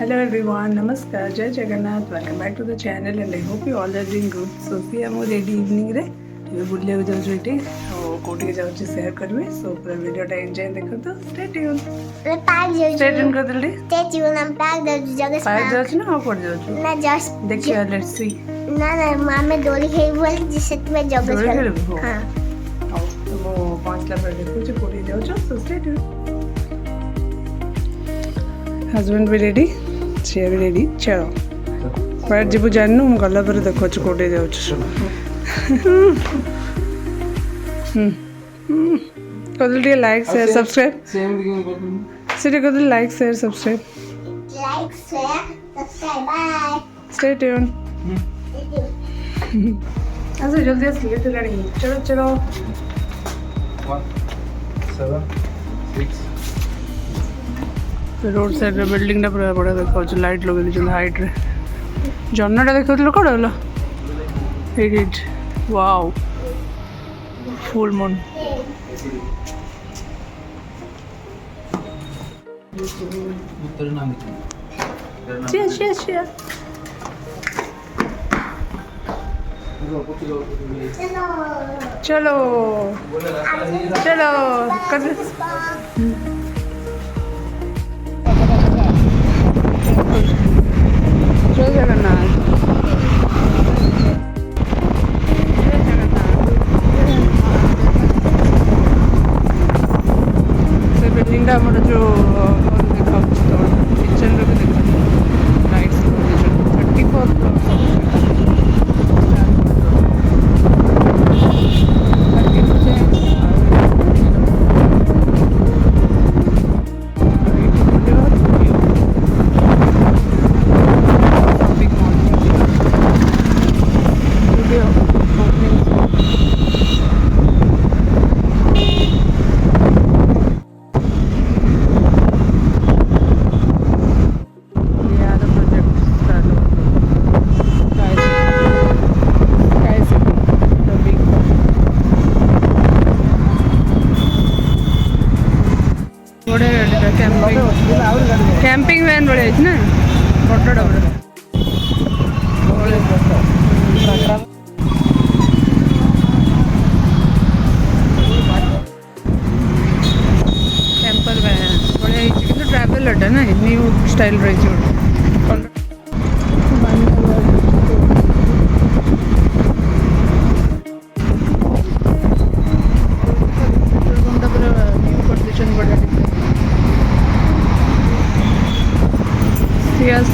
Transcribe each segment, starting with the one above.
Hello everyone, Namaskar, Jai Jagannath, welcome back to the channel and I hope you all are doing good. So see I'm ready evening रे ये बुल्ले उधर जो इटे और कोटी के जाऊँ शेयर करवे so पूरा वीडियो टा एंजॉय देखो तो stay tuned. Stay tuned कर Dalli. Stay tuned, I'm back the जगह पार जाऊँ ना और कोट जाऊँ. ना just देखिए let's see. ना माँ में डोली है वो जिससे तुम्हें जगह डोली है वो. हाँ. आओ तो वो 5 लाख पर देखो जो कोटी जाऊँ so stay tuned. Husband be ready. She be ready. चलो. पर जब जानू हम गला पर देखो चुकोटे जाओ कदल लाइक शेयर सब्सक्राइब सिटी कदल like share subscribe bye stay tune ऐसे जल्दी से लेट लड़ी चलो चलो 1 7 6 रोड साइड रे बिल्डिंग टा पूरा बड़ा देखो लाइट लगे दिछन हाइट रे जन्नटा देखो तो कोड होला एडिट वाओ फुल मून उत्तर नाम चेस चेस चेस चलो चलो कर जय जगन्नाथ से बिल्डिंग टा हमर जो देखा किचन रे देखा लाइट्स 34 कैंपिंग वैन बड़े है ना फोटो डबल कैंपर वैन बड़े है कि ट्रैवल अड्डा ना न्यू स्टाइल रही Yes.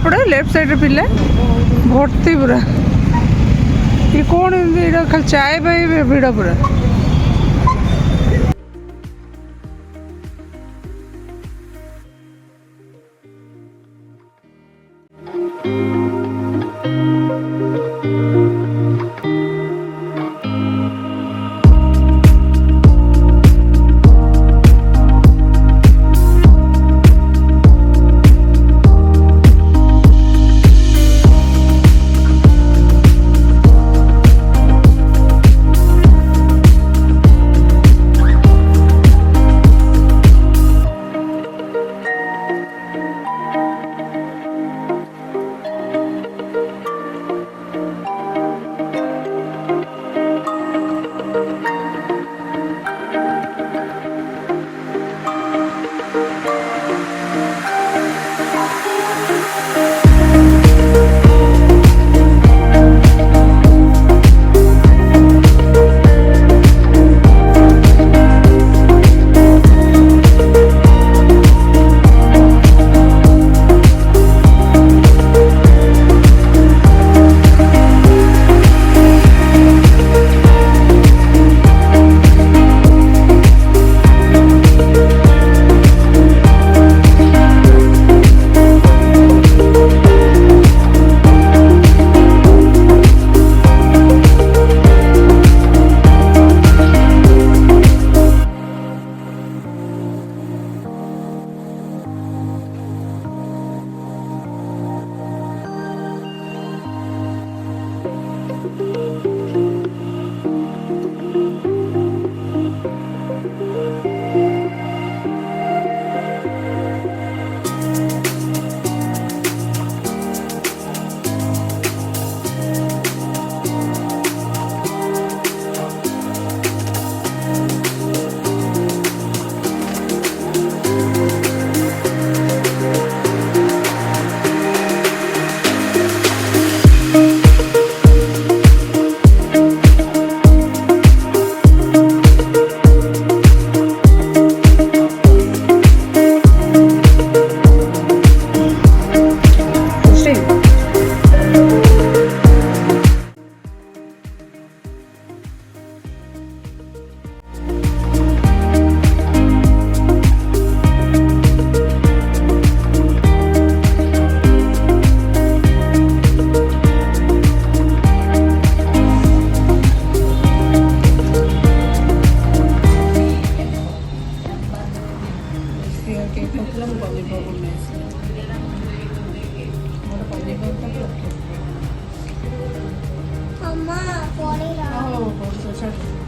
सेपटे लेफ्ट साइड पिले भर्ती पूरा ये कौन ये खाली चाय भिड़ पूरा Mama, 40 Oh, so